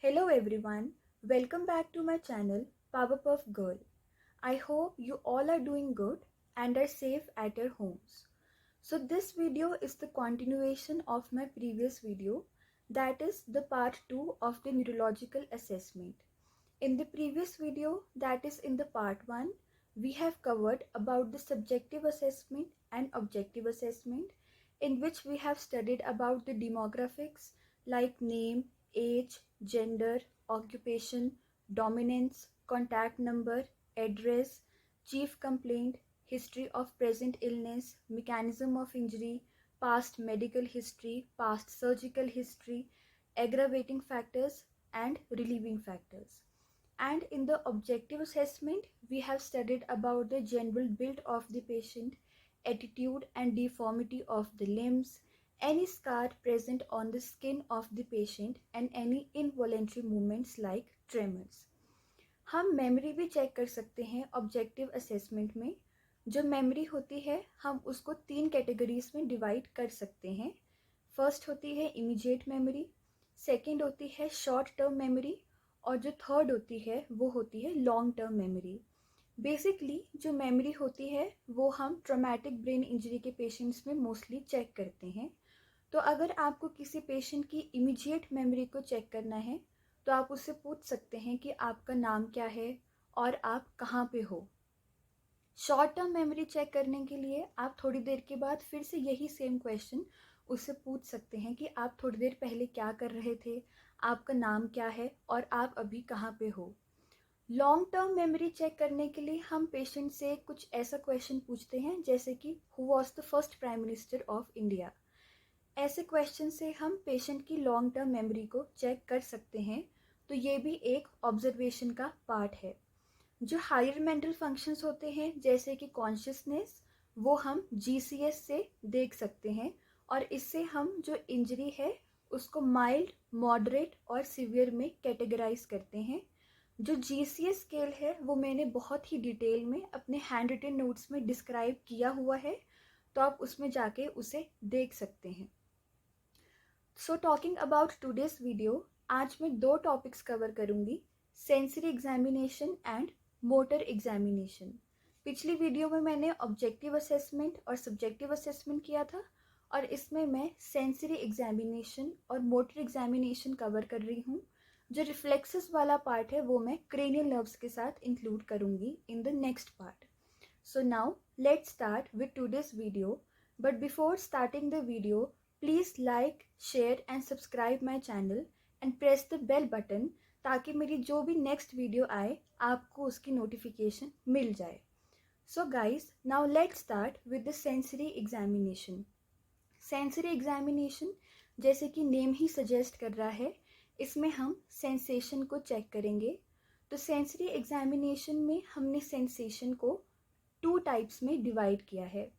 Hello everyone, welcome back to my channel Powerpuff Girl. I hope you all are doing good and are safe at your homes. So this video is the continuation of my previous video, that is the part 2 of the neurological assessment. In the previous video, that is in the part 1, we have covered about the subjective assessment and objective assessment, in which we have studied about the demographics like name, age, gender, occupation, dominance, contact number, address, chief complaint, history of present illness, mechanism of injury, past medical history, past surgical history, aggravating factors and relieving factors. And in the objective assessment, we have studied about the general build of the patient, attitude and deformity of the limbs, any scar present on the skin of the patient and any involuntary movements like tremors. हम memory भी check कर सकते हैं objective assessment में. जो memory होती है हम उसको 3 कैटेगरीज में डिवाइड कर सकते हैं. फर्स्ट होती है इमीडिएट मेमोरी, सेकंड होती है शॉर्ट टर्म मेमोरी और जो थर्ड होती है वो होती है लॉन्ग टर्म मेमोरी. बेसिकली जो मेमोरी होती है वो हम ट्रॉमेटिक ब्रेन इंजरी के पेशेंट्स में मोस्टली चेक करते हैं. तो अगर आपको किसी पेशेंट की इमीडिएट मेमोरी को चेक करना है तो आप उससे पूछ सकते हैं कि आपका नाम क्या है और आप कहाँ पे हो. शॉर्ट टर्म मेमोरी चेक करने के लिए आप थोड़ी देर के बाद फिर से यही सेम क्वेश्चन उससे पूछ सकते हैं कि आप थोड़ी देर पहले क्या कर रहे थे, आपका नाम क्या है और आप अभी कहाँ पे हो. लॉन्ग टर्म मेमोरी चेक करने के लिए हम पेशेंट से कुछ ऐसा क्वेश्चन पूछते हैं जैसे कि who was the first prime minister of India. ऐसे क्वेश्चन से हम पेशेंट की लॉन्ग टर्म मेमोरी को चेक कर सकते हैं. तो ये भी एक ऑब्जर्वेशन का पार्ट है. जो हायर मेंटल फंक्शंस होते हैं जैसे कि कॉन्शियसनेस, वो हम जीसीएस से देख सकते हैं और इससे हम जो इंजरी है उसको माइल्ड, मॉडरेट और सीवियर में कैटेगराइज करते हैं. जो जीसीएस स्केल है वो मैंने बहुत ही डिटेल में अपने हैंड रिटन नोट्स में डिस्क्राइब किया हुआ है, तो आप उसमें जाके उसे देख सकते हैं. So talking about today's video, आज मैं 2 टॉपिक्स कवर करूंगी, sensory examination and motor examination. पिछली वीडियो में मैंने ऑब्जेक्टिव असेसमेंट और सब्जेक्टिव असेसमेंट किया था और इसमें मैं सेंसरी एग्जामिनेशन और मोटर एग्जामिनेशन कवर कर रही हूँ. जो रिफ्लेक्सेस वाला पार्ट है वो मैं क्रेनियल नर्व्स के साथ इंक्लूड करूंगी in the next part. So now let's start with today's video. But before starting the video, please like, share and subscribe my channel and press the bell button ताकि मेरी जो भी next video आए आपको उसकी notification मिल जाए. So guys, now let's start with the sensory examination. Sensory examination जैसे कि नेम ही सजेस्ट कर रहा है, इसमें हम सेंसेशन को चेक करेंगे. तो सेंसरी एग्जामिनेशन में हमने सेंसेशन को 2 टाइप्स में डिवाइड किया है.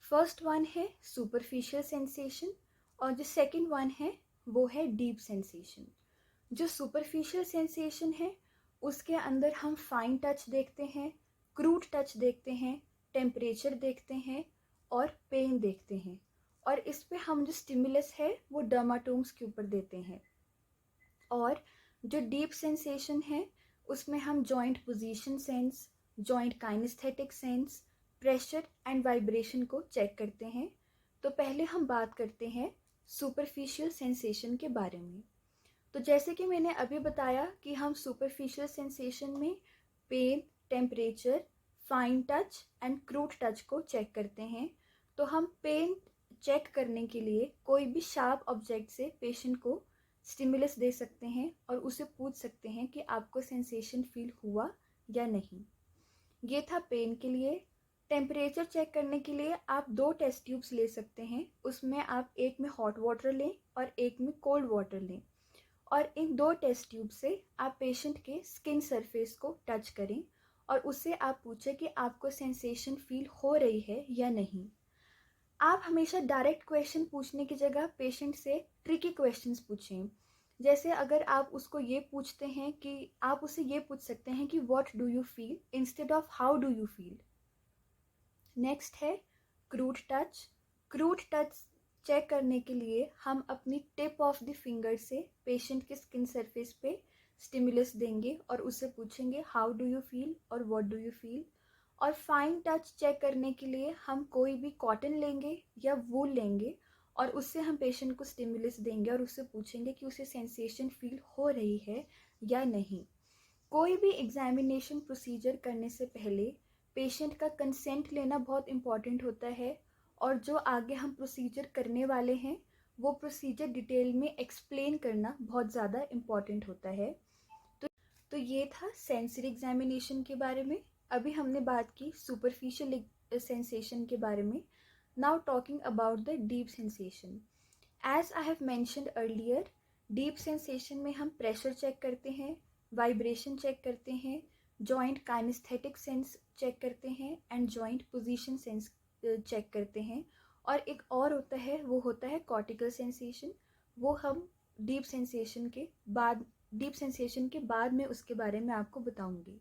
फर्स्ट वन है सुपरफिशियल सेंसेशन और जो सेकंड वन है वो है डीप सेंसेशन. जो सुपरफिशियल सेंसेशन है उसके अंदर हम फाइन टच देखते हैं, क्रूड टच देखते हैं, टेम्परेचर देखते हैं और पेन देखते हैं. और इस पे हम जो स्टिमुलस है वो डर्माटोम्स के ऊपर देते हैं. और जो डीप सेंसेशन है उसमें हम joint position sense, joint kinesthetic sense, pressure and vibration को चेक करते हैं. तो पहले हम बात करते हैं सुपरफिशियल सेंसेशन के बारे में. तो जैसे कि मैंने अभी बताया कि हम सुपरफिशियल सेंसेशन में pain, temperature, fine touch and crude touch को चेक करते हैं. तो हम पेन चेक करने के लिए कोई भी शार्प ऑब्जेक्ट से पेशेंट को स्टिमुलस दे सकते हैं और उसे पूछ सकते हैं कि आपको सेंसेशन फील हुआ या नहीं. ये था पेन के लिए. टेम्परेचर चेक करने के लिए आप 2 टेस्ट ट्यूब्स ले सकते हैं. उसमें आप एक में हॉट वाटर लें और एक में कोल्ड वाटर लें और इन 2 टेस्ट ट्यूब से आप पेशेंट के स्किन सरफेस को टच करें और उससे आप पूछें कि आपको सेंसेशन फील हो रही है या नहीं. आप हमेशा डायरेक्ट क्वेश्चन पूछने की जगह पेशेंट से ट्रिकी क्वेश्चंस पूछें. जैसे अगर आप उसको ये पूछते हैं कि आप उसे ये पूछ सकते हैं कि what do you feel instead of how do you feel. Next है crude touch. Crude touch check करने के लिए हम अपनी टिप ऑफ द फिंगर से पेशेंट के स्किन सरफेस पे स्टिमुलस देंगे और उससे पूछेंगे हाउ डू यू फील और व्हाट डू यू फील। और फाइन टच चेक करने के लिए हम कोई भी कॉटन लेंगे या वूल लेंगे और उससे हम पेशेंट को स्टिमुलस देंगे और उससे पूछेंगे कि उसे सेंसेशन फील हो रही है या नहीं। कोई भी एग्जामिनेशन प्रोसीजर करने से पहले पेशेंट का कंसेंट लेना बहुत इम्पॉर्टेंट होता है और जो आगे हम प्रोसीजर करने वाले हैं वो प्रोसीजर डिटेल में एक्सप्लेन करना बहुत ज़्यादा इम्पॉर्टेंट होता है। तो ये था सेंसरी एग्जामिनेशन के बारे में। अभी हमने बात की सुपरफिशियल सेंसेशन के बारे में। Now talking about the deep sensation. As I have mentioned earlier, deep sensation में हम प्रेशर चेक करते हैं, वाइब्रेशन चेक करते हैं, जॉइंट काइनेस्थेटिक सेंस चेक करते हैं and joint position sense check करते हैं। और एक और होता है, वो होता है कॉर्टिकल सेंसेशन। वो हम डीप सेंसेशन के बाद में उसके बारे में आपको बताऊंगी।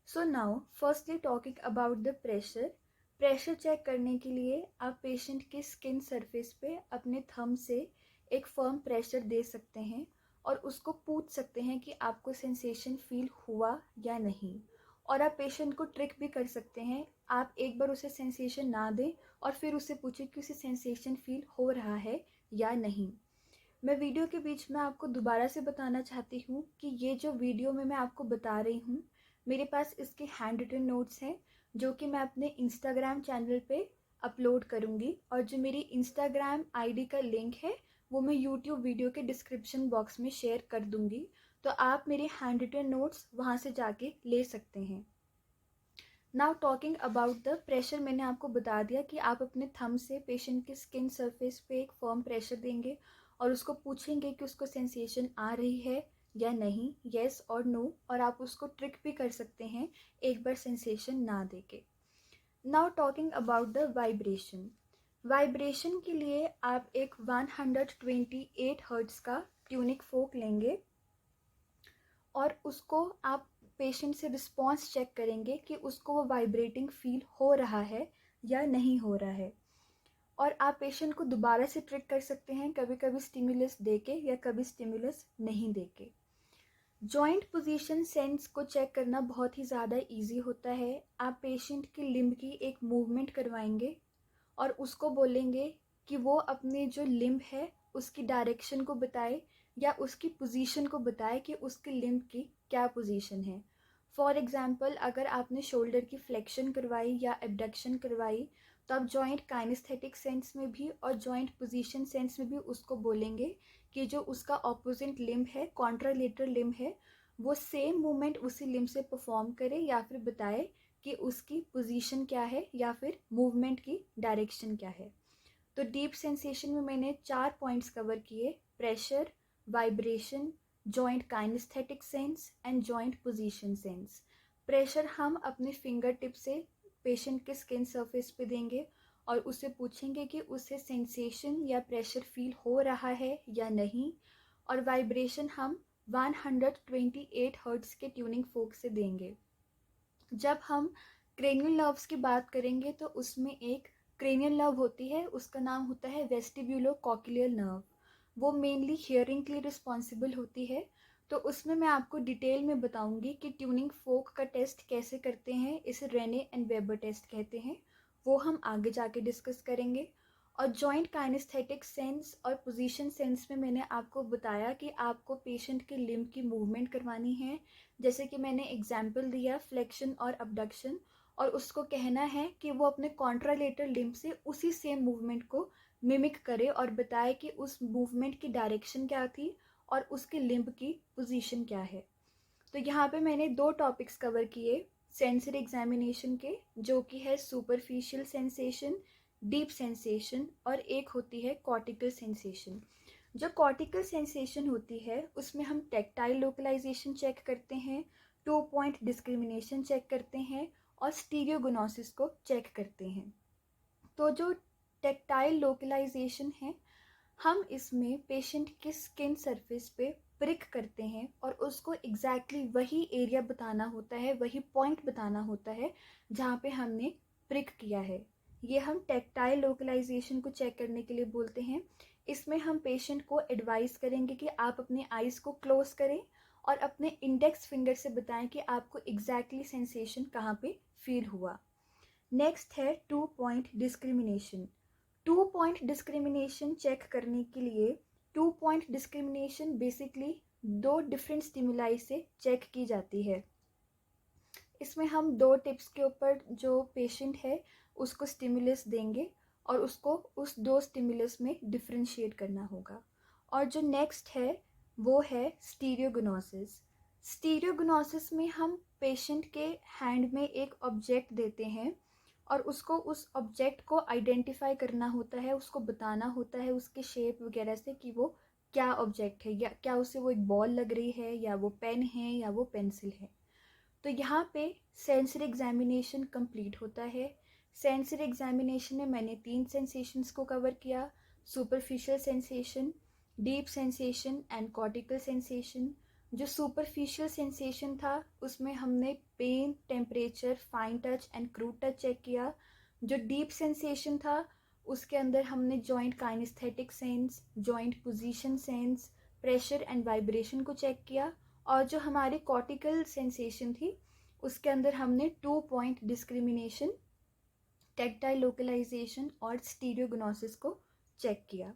So now firstly talking about the pressure. Pressure check करने के लिए आप पेशेंट के स्किन सरफेस पे अपने थंब से एक फर्म प्रेशर दे सकते हैं और उसको पूछ सकते हैं कि आपको सेंसेशन फील हुआ या नहीं। और आप पेशेंट को ट्रिक भी कर सकते हैं, आप एक बार उसे सेंसेशन ना दें और फिर उससे पूछें कि उसे सेंसेशन फील हो रहा है या नहीं। मैं वीडियो के बीच में आपको दोबारा से बताना चाहती हूँ कि ये जो वीडियो में मैं आपको बता रही हूँ, मेरे पास इसके हैंड रिटन नोट्स हैं जो कि मैं अपने इंस्टाग्राम चैनल पे अपलोड करूँगी और जो मेरी इंस्टाग्राम आईडी का लिंक है वो मैं यूट्यूब वीडियो के डिस्क्रिप्शन बॉक्स में शेयर कर दूँगी, तो आप मेरे हैंड रिटन नोट्स वहाँ से जाके ले सकते हैं। Now talking about the pressure, मैंने आपको बता दिया कि आप अपने थंब से पेशेंट के स्किन सरफेस पे एक फर्म प्रेशर देंगे और उसको पूछेंगे कि उसको सेंसेशन आ रही है या नहीं, येस और नो। और आप उसको ट्रिक भी कर सकते हैं एक बार सेंसेशन ना देके। Now talking about the vibration. Vibration के लिए आप एक 128 हर्ट्ज का ट्यूनिक फोक लेंगे और उसको आप पेशेंट से रिस्पॉन्स चेक करेंगे कि उसको वो वाइब्रेटिंग फील हो रहा है या नहीं हो रहा है। और आप पेशेंट को दोबारा से ट्रिक कर सकते हैं, कभी कभी स्टिमुलस देके या कभी स्टिमुलस नहीं देके। जॉइंट पोजीशन सेंस को चेक करना बहुत ही ज़्यादा इजी होता है। आप पेशेंट की लिम्ब की एक मूवमेंट करवाएंगे और उसको बोलेंगे कि वो अपने जो लिम्ब है उसकी डायरेक्शन को बताए या उसकी पोजीशन को बताए कि उसके लिम्ब की क्या पोजीशन है। फॉर एग्जांपल, अगर आपने शोल्डर की फ्लेक्शन करवाई या एबडक्शन करवाई तो आप जॉइंट काइनेस्थेटिक सेंस में भी और जॉइंट पोजीशन सेंस में भी उसको बोलेंगे कि जो उसका ऑपोजिट लिम्ब है, कॉन्ट्रालेटरल लिम्ब है, वो सेम मूवमेंट उसी लिम्ब से परफॉर्म करे या फिर बताए कि उसकी पोजीशन क्या है या फिर मूवमेंट की डायरेक्शन क्या है। तो डीप सेंसेशन में मैंने 4 पॉइंट्स कवर किए: pressure, vibration, joint kinesthetic sense and joint position sense. Pressure हम अपने फिंगर टिप से पेशेंट के स्किन सरफेस पे देंगे और उससे पूछेंगे कि उसे सेंसेशन या प्रेशर फील हो रहा है या नहीं। और वाइब्रेशन हम 128 हर्ट्ज के ट्यूनिंग फोक से देंगे। जब हम क्रेनियल नर्व्स की बात करेंगे तो उसमें एक क्रेनियल नर्व होती है, उसका नाम होता है वेस्टिब्यूलो कॉक्लियर नर्व। वो मेनली हियरिंग के लिए रिस्पॉन्सिबल होती है। तो उसमें मैं आपको डिटेल में बताऊंगी कि ट्यूनिंग फोक का टेस्ट कैसे करते हैं, इसे रेने एंड वेबर टेस्ट कहते हैं। वो हम आगे जाके डिस्कस करेंगे। और जॉइंट काइनेस्थेटिक सेंस और पोजीशन सेंस में मैंने आपको बताया कि आपको पेशेंट के लिम्ब की मूवमेंट करवानी है, जैसे कि मैंने एग्जाम्पल दिया फ्लेक्शन और अबडक्शन, और उसको कहना है कि वो अपने कॉन्ट्रालेटरल लिम्ब से उसी सेम मूवमेंट को मिमिक करे और बताए कि उस मूवमेंट की डायरेक्शन क्या थी और उसके लिम्ब की पोजीशन क्या है। तो यहाँ पे मैंने 2 टॉपिक्स कवर किए सेंसरी एग्जामिनेशन के, जो कि है सुपरफिशियल सेंसेशन, डीप सेंसेशन, और एक होती है कॉर्टिकल सेंसेशन। जो कॉर्टिकल सेंसेशन होती है उसमें हम टेक्टाइल लोकलाइजेशन चेक करते हैं, 2 पॉइंट डिस्क्रिमिनेशन चेक करते हैं और स्टीरियोगोनोसिस को चेक करते हैं। तो जो टेक्टाइल लोकलाइजेशन है, हम इसमें पेशेंट के स्किन सरफेस पे प्रिक करते हैं और उसको एग्जैक्टली वही एरिया बताना होता है, वही पॉइंट बताना होता है जहाँ पे हमने प्रिक किया है। ये हम टेक्टाइल लोकलाइजेशन को चेक करने के लिए बोलते हैं। इसमें हम पेशेंट को एडवाइस करेंगे कि आप अपने आइज़ को क्लोज करें और अपने इंडेक्स फिंगर से बताएं कि आपको एग्जैक्टली सेंसेशन कहाँ पे फील हुआ। नेक्स्ट है 2 point discrimination. 2 point discrimination check करने के लिए 2 point discrimination basically 2 different stimuli से चेक की जाती है। इसमें हम 2 टिप्स के ऊपर जो पेशेंट है उसको स्टिमुलस देंगे और उसको उस 2 स्टिमुलस में डिफ्रेंशिएट करना होगा। और जो नेक्स्ट है वो है स्टीरियोगनोसिस। स्टीरियोगनोसिस में हम पेशेंट के हैंड में एक ऑब्जेक्ट देते हैं और उसको उस ऑब्जेक्ट को आइडेंटिफाई करना होता है, उसको बताना होता है उसके शेप वगैरह से कि वो क्या ऑब्जेक्ट है, या क्या उसे वो एक बॉल लग रही है, या वो पेन है, या वो पेंसिल है। तो यहाँ पे सेंसरी एग्जामिनेशन कंप्लीट होता है। सेंसरी एग्जामिनेशन में मैंने 3 सेंसेशंस को कवर किया: superficial sensation, deep sensation and cortical sensation. जो सुपरफिशियल सेंसेशन था उसमें हमने pain, temperature, fine touch and crude touch check किया। जो डीप सेंसेशन था उसके अंदर हमने joint kinesthetic sense, joint position sense, pressure and vibration को चेक किया। और जो हमारी कॉर्टिकल सेंसेशन थी उसके अंदर हमने 2 पॉइंट डिस्क्रिमिनेशन, टेक्टाइल लोकलाइजेशन और स्टीरियोगनोसिस को चेक किया।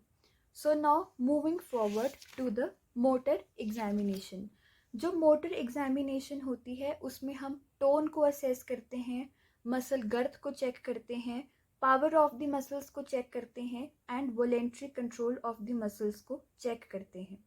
So now moving forward to the motor examination. जो मोटर एग्जामिनेशन होती है उसमें हम टोन को असेस करते हैं, मसल गर्थ को चेक करते हैं, पावर ऑफ द मसल्स को चेक करते हैं and voluntary control of the muscles को चेक करते हैं।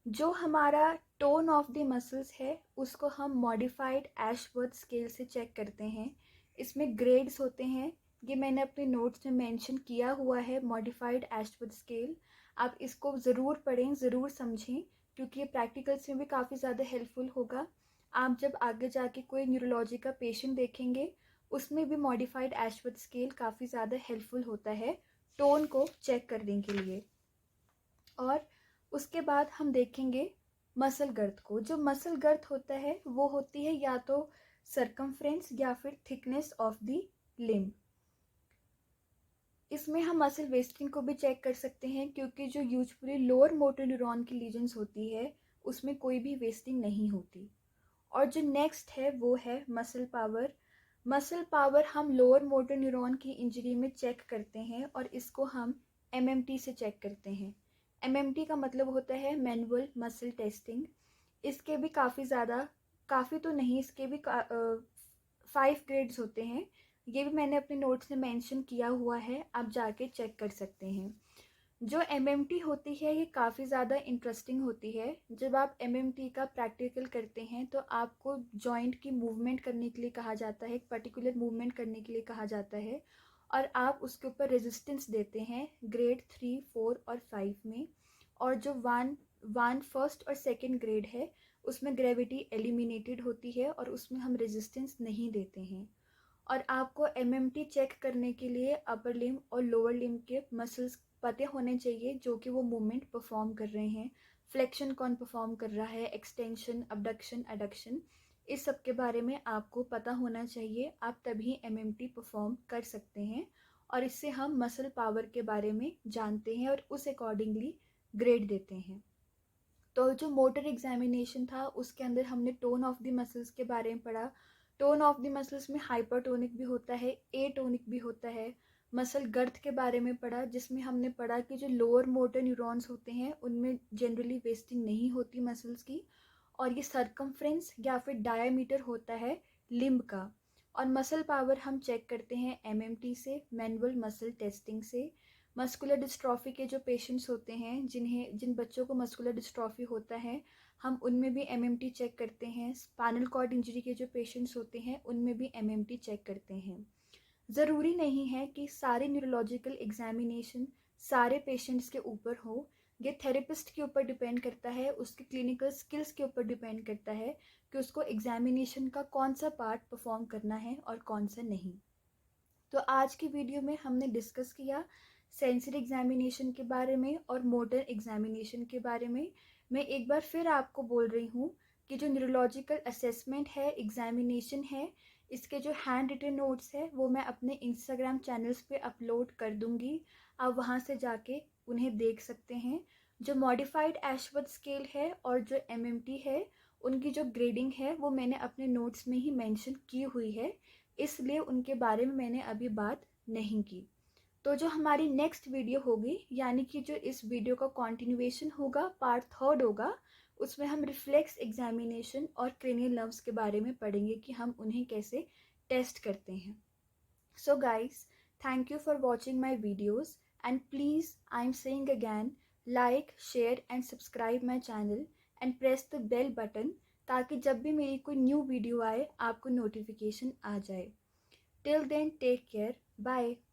जो हमारा टोन ऑफ द मसल्स है उसको हम मॉडिफाइड एशवर्थ स्केल से चेक करते हैं। इसमें ग्रेड्स होते हैं, ये मैंने अपने नोट्स में मेंशन किया हुआ है, मॉडिफाइड एशवर्थ स्केल। आप इसको ज़रूर पढ़ें, ज़रूर समझें, क्योंकि ये प्रैक्टिकल्स में भी काफ़ी ज़्यादा हेल्पफुल होगा। आप जब आगे जाके कोई न्यूरोलॉजी का पेशेंट देखेंगे उसमें भी मॉडिफाइड एशवर्थ स्केल काफ़ी ज़्यादा हेल्पफुल होता है टोन को चेक करने के लिए। और उसके बाद हम देखेंगे मसल गर्थ को। जो मसल गर्थ होता है वो होती है या तो सरकमफ्रेंस या फिर थिकनेस ऑफ द लिम्ब। इसमें हम मसल वेस्टिंग को भी चेक कर सकते हैं, क्योंकि जो यूजुअली लोअर मोटर न्यूरॉन की लीजन्स होती है उसमें कोई भी वेस्टिंग नहीं होती। और जो नेक्स्ट है वो है मसल पावर। मसल पावर हम लोअर मोटर न्यूरॉन की इंजरी में चेक करते हैं और इसको हम एमएमटी से चेक करते हैं। एमएमटी का मतलब होता है मैनुअल मसल टेस्टिंग। इसके भी काफ़ी तो नहीं, इसके भी 5 ग्रेड्स होते हैं। ये भी मैंने अपने नोट्स में मेंशन किया हुआ है, आप जाके चेक कर सकते हैं। जो एमएमटी होती है ये काफ़ी ज़्यादा इंटरेस्टिंग होती है। जब आप एमएमटी का प्रैक्टिकल करते हैं तो आपको जॉइंट की मूवमेंट करने के लिए कहा जाता है, एक पर्टिकुलर मूवमेंट करने के लिए कहा जाता है, और आप उसके ऊपर रेजिस्टेंस देते हैं ग्रेड 3, 4 और 5 में। और जो फर्स्ट और सेकेंड ग्रेड है उसमें ग्रेविटी एलिमिनेटेड होती है और उसमें हम रेजिस्टेंस नहीं देते हैं। और आपको एमएमटी चेक करने के लिए अपर लिम्ब और लोअर लिम्ब के मसल्स पते होने चाहिए जो कि वो मूवमेंट परफॉर्म कर रहे हैं। फ्लेक्शन कौन परफॉर्म कर रहा है, एक्सटेंशन, अबडक्शन, एडक्शन, इस सब के बारे में आपको पता होना चाहिए। आप तभी एमएमटी परफॉर्म कर सकते हैं और इससे हम मसल पावर के बारे में जानते हैं और उस अकॉर्डिंगली ग्रेड देते हैं। तो जो मोटर एग्जामिनेशन था उसके अंदर हमने टोन ऑफ द मसल्स के बारे में पढ़ा। टोन ऑफ द मसल्स में हाइपरटोनिक भी होता है, एटोनिक भी होता है। मसल गर्थ के बारे में पढ़ा, जिसमें हमने पढ़ा कि जो लोअर मोटर न्यूरॉन्स होते हैं उनमें जनरली वेस्टिंग नहीं होती मसल्स की, और ये सरकमफ्रेंस या फिर डायामीटर होता है लिम्ब का। और मसल पावर हम चेक करते हैं एमएमटी से, मैनुअल मसल टेस्टिंग से। मस्कुलर डिस्ट्रॉफी के जो पेशेंट्स होते हैं, जिन बच्चों को मस्कुलर डिस्ट्रॉफी होता है, हम उनमें भी एमएमटी चेक करते हैं। स्पाइनल कॉर्ड इंजरी के जो पेशेंट्स होते हैं उनमें भी एमएमटी चेक करते हैं। ज़रूरी नहीं है कि सारे न्यूरोलॉजिकल एग्जामिनेशन सारे पेशेंट्स के ऊपर हो। ये थेरेपिस्ट के ऊपर डिपेंड करता है, उसके क्लिनिकल स्किल्स के ऊपर डिपेंड करता है कि उसको एग्जामिनेशन का कौन सा पार्ट परफॉर्म करना है और कौन सा नहीं। तो आज की वीडियो में हमने डिस्कस किया सेंसरी एग्जामिनेशन के बारे में और मोटर एग्जामिनेशन के बारे में। मैं एक बार फिर आपको बोल रही हूँ कि जो न्यूरोलॉजिकल असेसमेंट है, एग्जामिनेशन है, इसके जो हैंड रिटन नोट्स है वो मैं अपने इंस्टाग्राम चैनल्स पे अपलोड कर दूँगी, आप वहाँ से जाके उन्हें देख सकते हैं। जो मॉडिफाइड एशवर्थ स्केल है और जो एमएमटी है, उनकी जो ग्रेडिंग है वो मैंने अपने नोट्स में ही मेंशन की हुई है, इसलिए उनके बारे में मैंने अभी बात नहीं की। तो जो हमारी नेक्स्ट वीडियो होगी, यानी कि जो इस वीडियो का कॉन्टिन्यूएशन होगा, पार्ट 3 होगा, उसमें हम रिफ्लेक्स एग्जामिनेशन और क्रेनियल नर्व्स के बारे में पढ़ेंगे कि हम उन्हें कैसे टेस्ट करते हैं। So guys, thank you for watching my videos, and please, I'm saying again, like, share and subscribe my channel and press the bell button ताकि जब भी मेरी कोई न्यू वीडियो आए आपको नोटिफिकेशन आ जाए। Till then, take care. Bye.